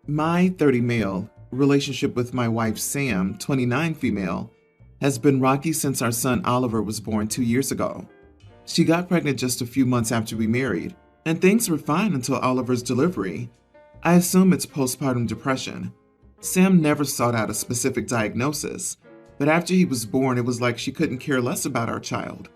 My 30 male relationship with my wife Sam, 29 female, has been rocky since our son Oliver was born 2 years ago. She got pregnant just a few months after we married, and things were fine until Oliver's delivery. I assume it's postpartum depression. Sam never sought out a specific diagnosis, but after he was born, it was like she couldn't care less about our child.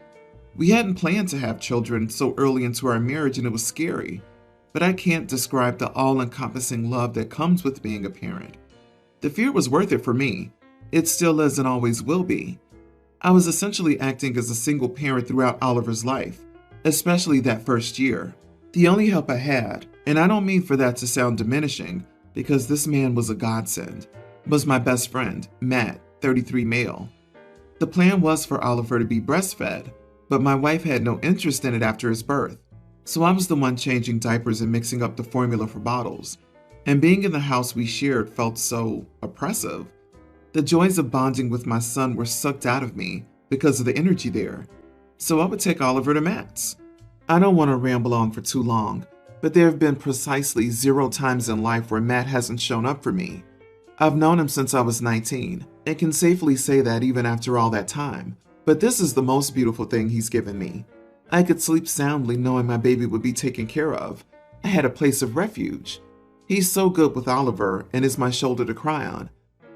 We hadn't planned to have children so early into our marriage, and it was scary, but I can't describe the all-encompassing love that comes with being a parent. The fear was worth it for me. It still is and always will be. I was essentially acting as a single parent throughout Oliver's life, especially that first year. The only help I had, and I don't mean for that to sound diminishing, because this man was a godsend, was my best friend, Matt, 33 male. The plan was for Oliver to be breastfed, but my wife had no interest in it after his birth. So I was the one changing diapers and mixing up the formula for bottles. And being in the house we shared felt so oppressive. The joys of bonding with my son were sucked out of me because of the energy there. So I would take Oliver to Matt's. I don't want to ramble on for too long, but there have been precisely 0 times in life where Matt hasn't shown up for me. I've known him since I was 19, and can safely say that even after all that time. But this is the most beautiful thing he's given me. I could sleep soundly knowing my baby would be taken care of. I had a place of refuge. He's so good with Oliver and is my shoulder to cry on.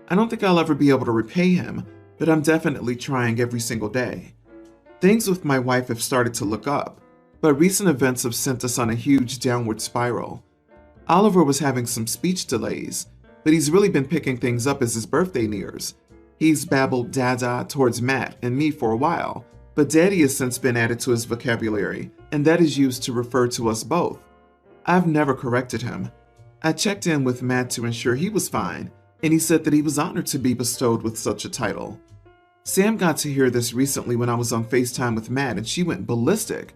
I don't think I'll ever be able to repay him, but I'm definitely trying every single day. Things with my wife have started to look up, but recent events have sent us on a huge downward spiral. Oliver was having some speech delays, but he's really been picking things up as his birthday nears. He's babbled dada towards Matt and me for a while, but daddy has since been added to his vocabulary, and that is used to refer to us both. I've never corrected him. I checked in with Matt to ensure he was fine, and he said that he was honored to be bestowed with such a title. Sam got to hear this recently when I was on FaceTime with Matt, and she went ballistic.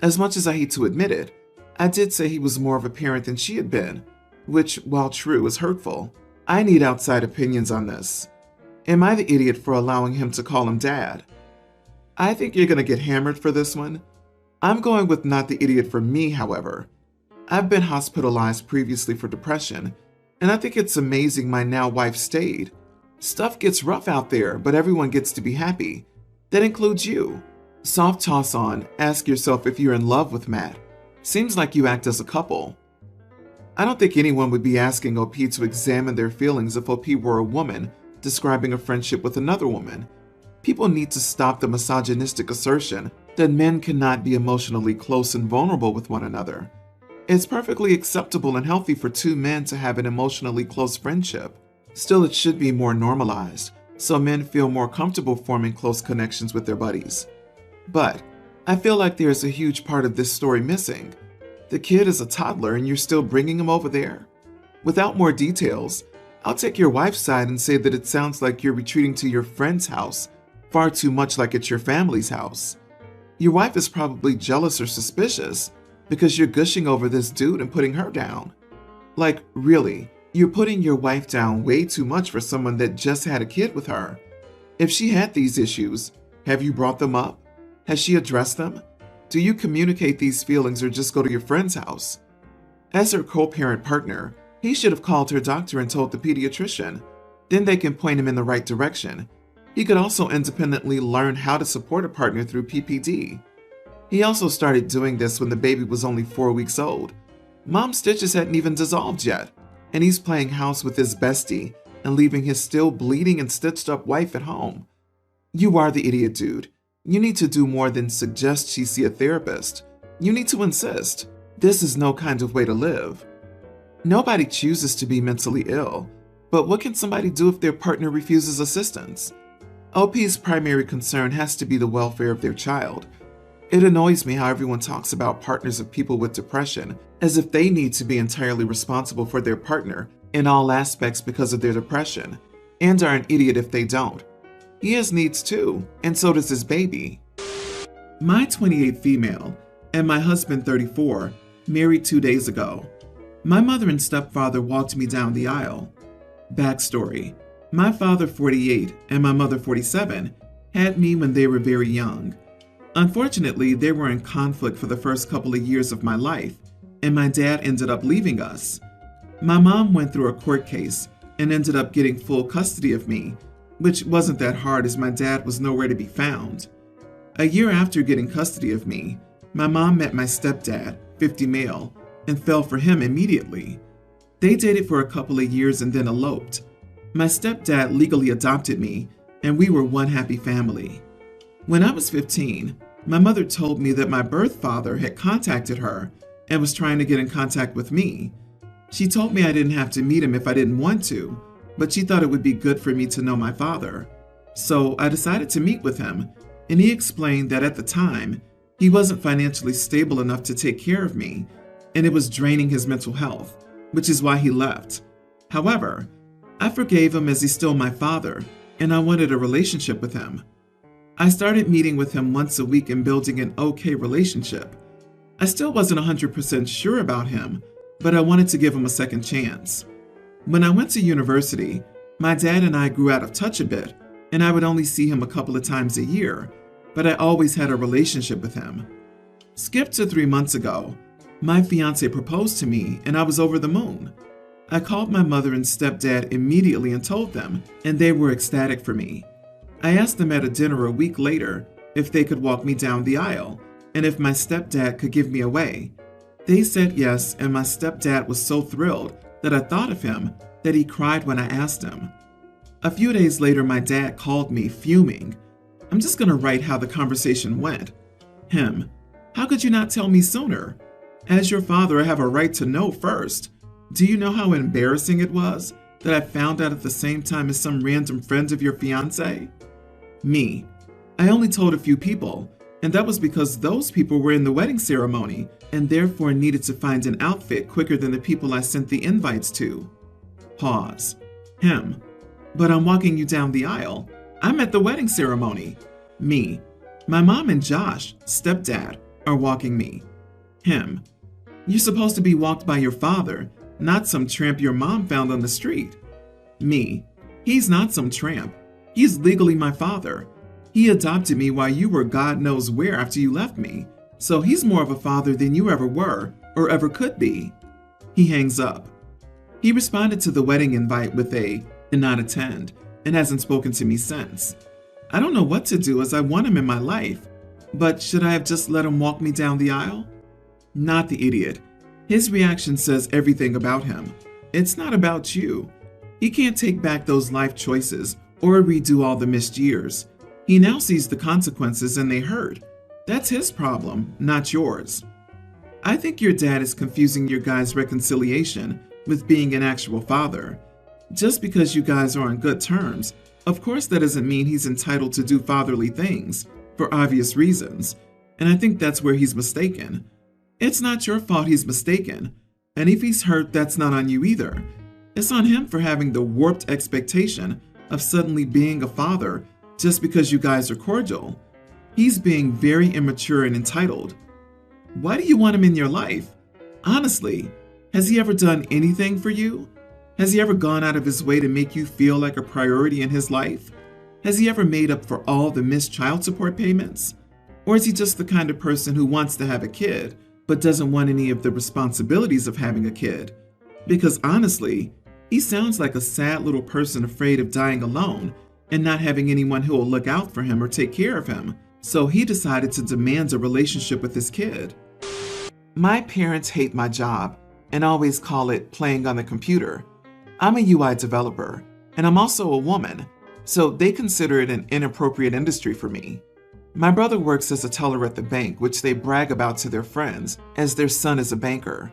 As much as I hate to admit it, I did say he was more of a parent than she had been, which, while true, is hurtful. I need outside opinions on this. Am I the idiot for allowing him to call him dad? I think you're going to get hammered for this one. I'm going with not the idiot for me, however. I've been hospitalized previously for depression, and I think it's amazing my now wife stayed. Stuff gets rough out there, but everyone gets to be happy. That includes you. Soft toss on, ask yourself if you're in love with Matt. Seems like you act as a couple. I don't think anyone would be asking OP to examine their feelings if OP were a woman describing a friendship with another woman. People need to stop the misogynistic assertion that men cannot be emotionally close and vulnerable with one another. It's perfectly acceptable and healthy for 2 men to have an emotionally close friendship. Still, it should be more normalized, so men feel more comfortable forming close connections with their buddies. But I feel like there's a huge part of this story missing. The kid is a toddler and you're still bringing him over there? Without more details, I'll take your wife's side and say that it sounds like you're retreating to your friend's house, far too much like it's your family's house. Your wife is probably jealous or suspicious because you're gushing over this dude and putting her down. Like, really, you're putting your wife down way too much for someone that just had a kid with her. If she had these issues, have you brought them up? Has she addressed them? Do you communicate these feelings or just go to your friend's house? As her co-parent partner, he should have called her doctor and told the pediatrician. Then they can point him in the right direction. He could also independently learn how to support a partner through PPD. He also started doing this when the baby was only 4 weeks old. Mom's stitches hadn't even dissolved yet, and he's playing house with his bestie and leaving his still bleeding and stitched up wife at home. You are the idiot, dude. You need to do more than suggest she see a therapist. You need to insist. This is no kind of way to live. Nobody chooses to be mentally ill, but what can somebody do if their partner refuses assistance? OP's primary concern has to be the welfare of their child. It annoys me how everyone talks about partners of people with depression as if they need to be entirely responsible for their partner in all aspects because of their depression, and are an idiot if they don't. He has needs too, and so does his baby. My 28 female and my husband 34 married 2 days ago. My mother and stepfather walked me down the aisle. Backstory: my father 48 and my mother 47 had me when they were very young. Unfortunately, they were in conflict for the first couple of years of my life, and my dad ended up leaving us. My mom went through a court case and ended up getting full custody of me, which wasn't that hard as my dad was nowhere to be found. A year after getting custody of me, my mom met my stepdad, 50 male, and fell for him immediately. They dated for a couple of years and then eloped. My stepdad legally adopted me, and we were one happy family. When I was 15, my mother told me that my birth father had contacted her and was trying to get in contact with me. She told me I didn't have to meet him if I didn't want to, but she thought it would be good for me to know my father. So I decided to meet with him, and he explained that at the time, he wasn't financially stable enough to take care of me, and it was draining his mental health, which is why he left. However, I forgave him as he's still my father, and I wanted a relationship with him. I started meeting with him once a week and building an okay relationship. I still wasn't 100% sure about him, but I wanted to give him a second chance. When I went to university, my dad and I grew out of touch a bit, and I would only see him a couple of times a year, but I always had a relationship with him. Skip to 3 months ago, my fiance proposed to me and I was over the moon. I called my mother and stepdad immediately and told them, and they were ecstatic for me. I asked them at a dinner a week later if they could walk me down the aisle and if my stepdad could give me away. They said yes, and my stepdad was so thrilled that I thought of him that he cried when I asked him. A few days later, my dad called me fuming. I'm just going to write how the conversation went. Him: how could you not tell me sooner? As your father, I have a right to know first. Do you know how embarrassing it was that I found out at the same time as some random friend of your fiance? Me: I only told a few people, and that was because those people were in the wedding ceremony and therefore needed to find an outfit quicker than the people I sent the invites to. Pause. Him: but I'm walking you down the aisle. I'm at the wedding ceremony. Me: my mom and Josh, stepdad, are walking me. Him: you're supposed to be walked by your father, not some tramp your mom found on the street. Me: he's not some tramp. He's legally my father. He adopted me while you were God knows where after you left me, so he's more of a father than you ever were or ever could be. He hangs up. He responded to the wedding invite with a "did not attend" and hasn't spoken to me since. I don't know what to do as I want him in my life, but should I have just let him walk me down the aisle? Not the idiot. His reaction says everything about him. It's not about you. He can't take back those life choices or redo all the missed years. He now sees the consequences and they hurt. That's his problem, not yours. I think your dad is confusing your guys' reconciliation with being an actual father. Just because you guys are on good terms, of course that doesn't mean he's entitled to do fatherly things, for obvious reasons, and I think that's where he's mistaken. It's not your fault he's mistaken, and if he's hurt, that's not on you either. It's on him for having the warped expectation of suddenly being a father just because you guys are cordial. He's being very immature and entitled. Why do you want him in your life? Honestly, has he ever done anything for you? Has he ever gone out of his way to make you feel like a priority in his life? Has he ever made up for all the missed child support payments? Or is he just the kind of person who wants to have a kid, but doesn't want any of the responsibilities of having a kid? Because honestly, he sounds like a sad little person afraid of dying alone and not having anyone who will look out for him or take care of him. So he decided to demand a relationship with his kid. My parents hate my job and always call it playing on the computer. I'm a UI developer, and I'm also a woman, so they consider it an inappropriate industry for me. My brother works as a teller at the bank, which they brag about to their friends, as their son is a banker.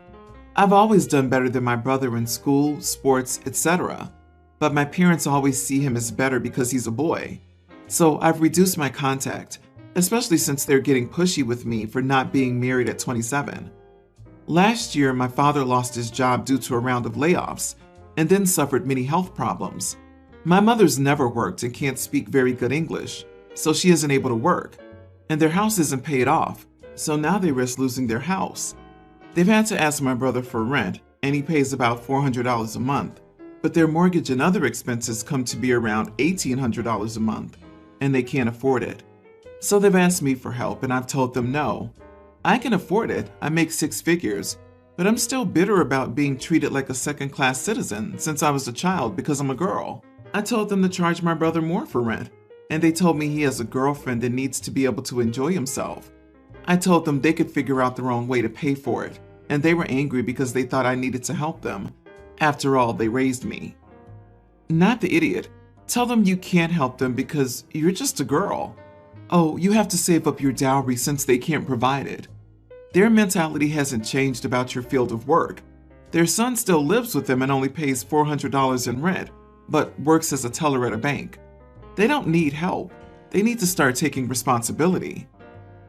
I've always done better than my brother in school, sports, etc., but my parents always see him as better because he's a boy. So I've reduced my contact, especially since they're getting pushy with me for not being married at 27. Last year, my father lost his job due to a round of layoffs, and then suffered many health problems. My mother's never worked and can't speak very good English, so she isn't able to work, and their house isn't paid off, so now they risk losing their house. They've had to ask my brother for rent, and he pays about $400 a month, but their mortgage and other expenses come to be around $1,800 a month, and they can't afford it. So they've asked me for help, and I've told them no. I can afford it, I make 6 figures, but I'm still bitter about being treated like a second-class citizen since I was a child because I'm a girl. I told them to charge my brother more for rent, and they told me he has a girlfriend and needs to be able to enjoy himself. I told them they could figure out their own way to pay for it, and they were angry because they thought I needed to help them. After all, they raised me. Not the idiot. Tell them you can't help them because you're just a girl. Oh, you have to save up your dowry since they can't provide it. Their mentality hasn't changed about your field of work. Their son still lives with them and only pays $400 in rent, but works as a teller at a bank. They don't need help. They need to start taking responsibility.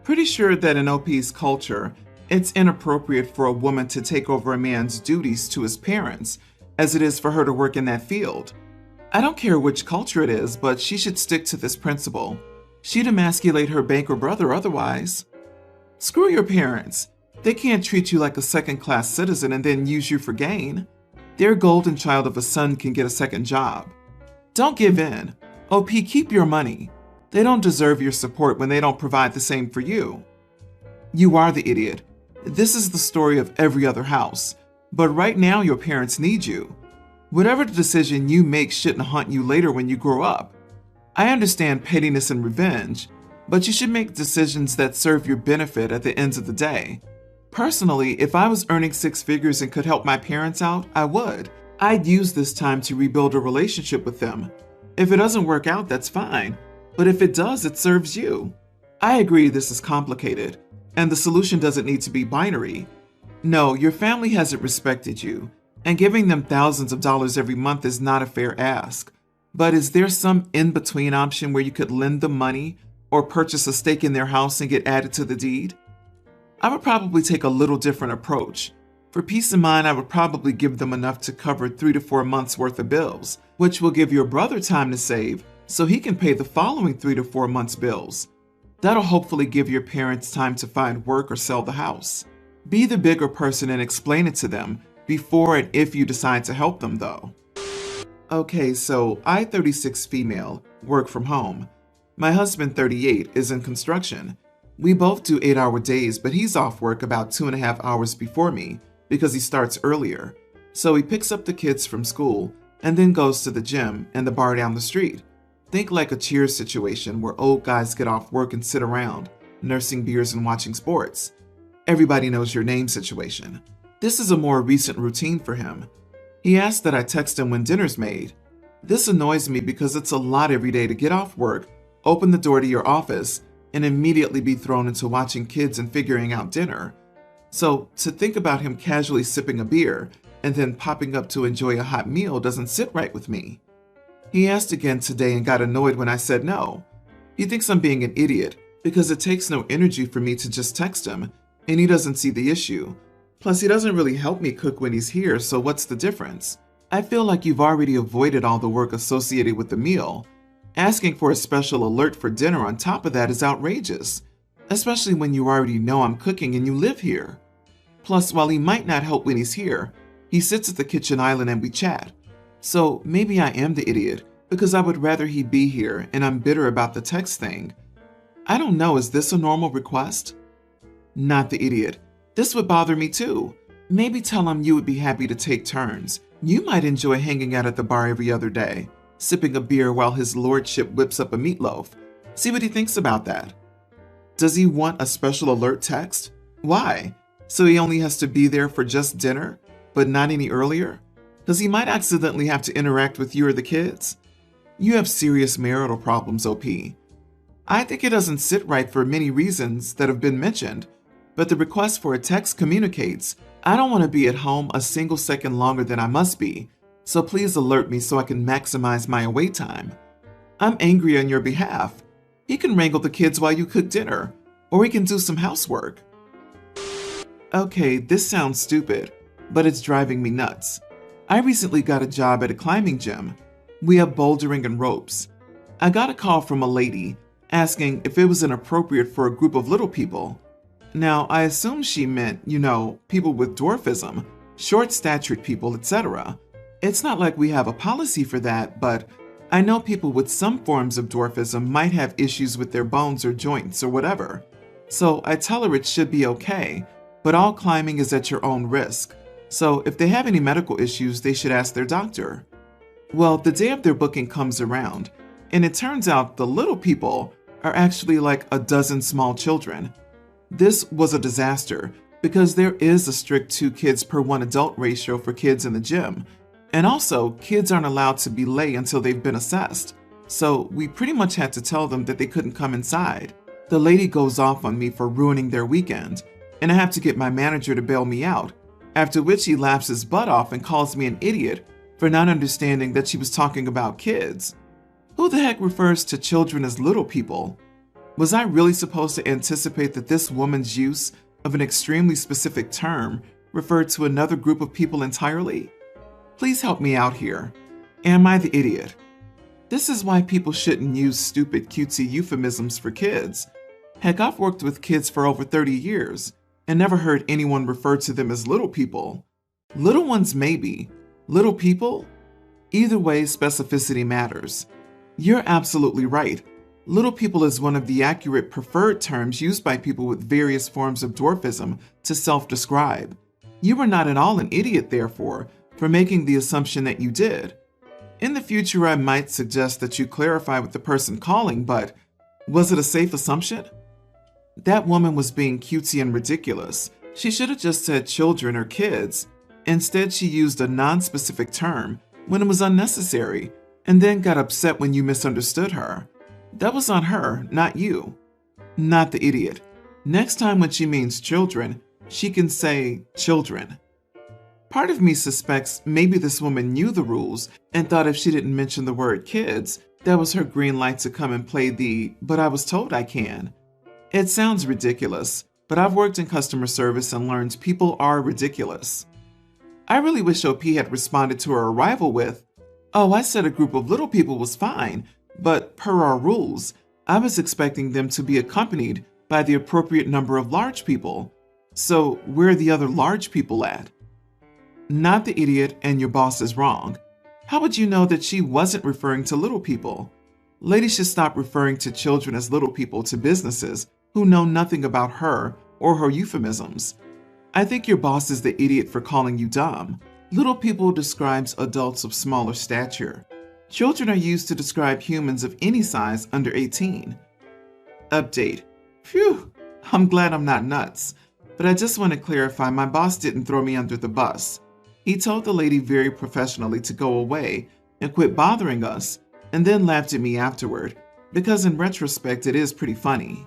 Pretty sure that in OP's culture, it's inappropriate for a woman to take over a man's duties to his parents, as it is for her to work in that field. I don't care which culture it is, but she should stick to this principle. She'd emasculate her banker brother otherwise. Screw your parents. They can't treat you like a second-class citizen and then use you for gain. Their golden child of a son can get a second job. Don't give in. OP, keep your money. They don't deserve your support when they don't provide the same for you. You are the idiot. This is the story of every other house. But right now your parents need you. Whatever the decision you make shouldn't haunt you later when you grow up. I understand pettiness and revenge, but you should make decisions that serve your benefit at the end of the day. Personally, if I was earning six figures and could help my parents out, I would. I'd use this time to rebuild a relationship with them. If it doesn't work out, that's fine. But if it does, it serves you. I agree this is complicated, and the solution doesn't need to be binary. No, your family hasn't respected you, and giving them thousands of dollars every month is not a fair ask. But is there some in-between option where you could lend them money or purchase a stake in their house and get added to the deed? I would probably take a little different approach. For peace of mind, I would probably give them enough to cover 3 to 4 months worth of bills, which will give your brother time to save so he can pay the following 3 to 4 months' bills. That'll hopefully give your parents time to find work or sell the house. Be the bigger person and explain it to them before and if you decide to help them, though. Okay, so I, 36 female, work from home. My husband, 38, is in construction. We both do 8-hour days, but he's off work about 2.5 hours before me because he starts earlier. So he picks up the kids from school and then goes to the gym and the bar down the street. Think like a Cheers situation where old guys get off work and sit around, nursing beers and watching sports. Everybody knows your name situation. This is a more recent routine for him. He asks that I text him when dinner's made. This annoys me because it's a lot every day to get off work, open the door to your office, and immediately be thrown into watching kids and figuring out dinner. So to think about him casually sipping a beer and then popping up to enjoy a hot meal doesn't sit right with me. He asked again today and got annoyed when I said no. He thinks I'm being an idiot because it takes no energy for me to just text him, and he doesn't see the issue. Plus, he doesn't really help me cook when he's here, so what's the difference? I feel like you've already avoided all the work associated with the meal. Asking for a special alert for dinner on top of that is outrageous, especially when you already know I'm cooking and you live here. Plus, while he might not help when he's here, he sits at the kitchen island and we chat. So maybe I am the idiot because I would rather he be here and I'm bitter about the text thing. I don't know, is this a normal request? Not the idiot. This would bother me too. Maybe tell him you would be happy to take turns. You might enjoy hanging out at the bar every other day, sipping a beer while his lordship whips up a meatloaf. See what he thinks about that. Does he want a special alert text? Why? So he only has to be there for just dinner, but not any earlier? Because he might accidentally have to interact with you or the kids? You have serious marital problems, OP. I think it doesn't sit right for many reasons that have been mentioned, but the request for a text communicates, I don't want to be at home a single second longer than I must be, so please alert me so I can maximize my away time. I'm angry on your behalf. He can wrangle the kids while you cook dinner, or he can do some housework. Okay, this sounds stupid, but it's driving me nuts. I recently got a job at a climbing gym. We have bouldering and ropes. I got a call from a lady asking if it was inappropriate for a group of little people. Now, I assume she meant, people with dwarfism, short-statured people, etc. It's not like we have a policy for that, but I know people with some forms of dwarfism might have issues with their bones or joints or whatever. So I tell her it should be okay, but all climbing is at your own risk. So if they have any medical issues, they should ask their doctor. Well, the day of their booking comes around, and it turns out the little people are actually like a dozen small children. This was a disaster because there is a strict 2 kids per 1 adult ratio for kids in the gym. And also, kids aren't allowed to be late until they've been assessed. So we pretty much had to tell them that they couldn't come inside. The lady goes off on me for ruining their weekend, and I have to get my manager to bail me out, after which he laughs his butt off and calls me an idiot for not understanding that she was talking about kids. Who the heck refers to children as little people? Was I really supposed to anticipate that this woman's use of an extremely specific term referred to another group of people entirely? Please help me out here. Am I the idiot? This is why people shouldn't use stupid cutesy euphemisms for kids. Heck, I've worked with kids for over 30 years and never heard anyone refer to them as little people. Little ones maybe. Little people? Either way, specificity matters. You're absolutely right. Little people is one of the accurate preferred terms used by people with various forms of dwarfism to self-describe. You were not at all an idiot, therefore, for making the assumption that you did. In the future, I might suggest that you clarify with the person calling, but was it a safe assumption? That woman was being cutesy and ridiculous. She should have just said children or kids. Instead, she used a non-specific term when it was unnecessary, and then got upset when you misunderstood her. That was on her, not you. Not the idiot. Next time when she means children, she can say children. Part of me suspects maybe this woman knew the rules and thought if she didn't mention the word kids, that was her green light to come and play the "but I was told I can." It sounds ridiculous, but I've worked in customer service and learned people are ridiculous. I really wish OP had responded to her arrival with, "Oh, I said a group of little people was fine, but per our rules, I was expecting them to be accompanied by the appropriate number of large people. So where are the other large people at?" Not the idiot, and your boss is wrong. How would you know that she wasn't referring to little people? Ladies should stop referring to children as little people to businesses who know nothing about her or her euphemisms. I think your boss is the idiot for calling you dumb. Little people describes adults of smaller stature. Children are used to describe humans of any size under 18. Update. Phew, I'm glad I'm not nuts. But I just want to clarify my boss didn't throw me under the bus. He told the lady very professionally to go away and quit bothering us, and then laughed at me afterward, because in retrospect it is pretty funny.